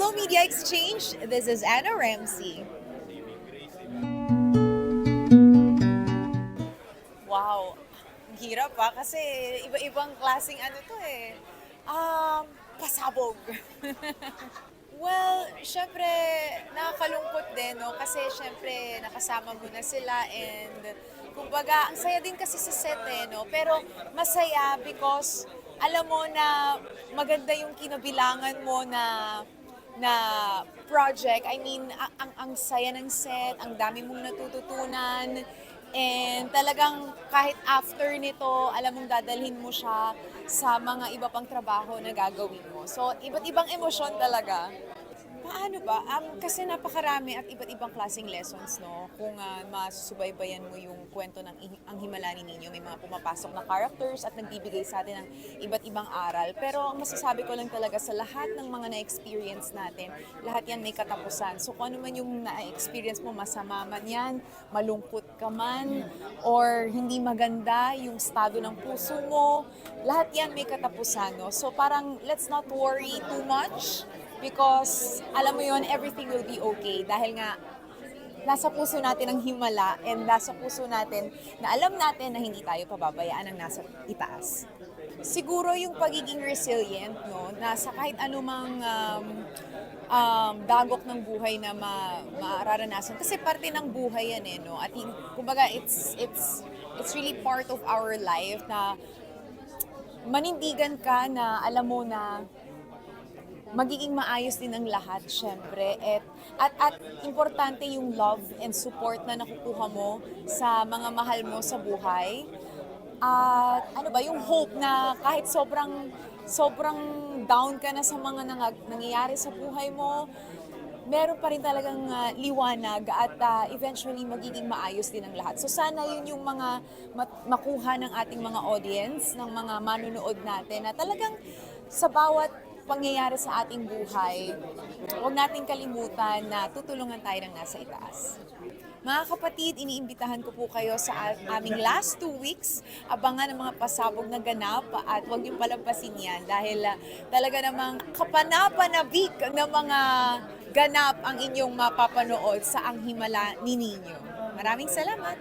Hello Media Exchange, this is Anna Ramsey. Wow, ang hirap pa kasi iba-ibang klaseng ano to eh. Pasabog. Well, syempre nakakalungkot din, no? Kasi syempre nakasama mo na sila and kumbaga ang saya din kasi sa set eh, no? Pero masaya because alam mo na maganda yung kinabilangan mo na project. I mean, ang saya ng set, ang dami mong natututunan, and talagang kahit after nito, alam mong dadalhin mo siya sa mga iba pang trabaho na gagawin mo. So, iba't ibang emosyon talaga. Paano ba? Kasi napakarami at iba't ibang klaseng lessons, no? Kung masusubaybayan mo yung kwento ng Ang Himala ni Nino, may mga pumapasok na characters at nagbibigay sa atin ng iba't ibang aral. Pero ang masasabi ko lang talaga sa lahat ng mga na-experience natin, lahat yan may katapusan. So kung ano man yung na-experience mo, masama man yan, malungkot ka man, or hindi maganda yung estado ng puso mo, lahat yan may katapusan, no? So parang let's not worry too much. Because, alam mo yon, everything will be okay. Dahil nga, nasa puso natin ang himala and nasa puso natin na alam natin na hindi tayo pababayaan ng nasa itaas. Siguro yung pagiging resilient, no, nasa kahit anumang dagok ng buhay na mararanasan. Kasi parte ng buhay yan eh, no? At kumbaga, it's really part of our life na manindigan ka na alam mo na magiging maayos din ang lahat, syempre. At importante yung love and support na nakukuha mo sa mga mahal mo sa buhay. At ano ba, yung hope na kahit sobrang down ka na sa mga nangyayari sa buhay mo, meron pa rin talagang liwanag at eventually magiging maayos din ang lahat. So sana yun yung mga makuha ng ating mga audience, ng mga manunood natin, na talagang sa bawat pangyayari sa ating buhay, huwag nating kalimutan na tutulungan tayo ng nasa itaas. Mga kapatid, iniimbitahan ko po kayo sa aming last 2 weeks. Abangan ang mga pasabog na ganap at huwag niyong palampasin yan dahil talaga namang kapanapanabik ng mga ganap ang inyong mapapanood sa Ang Himala ni Nino. Maraming salamat!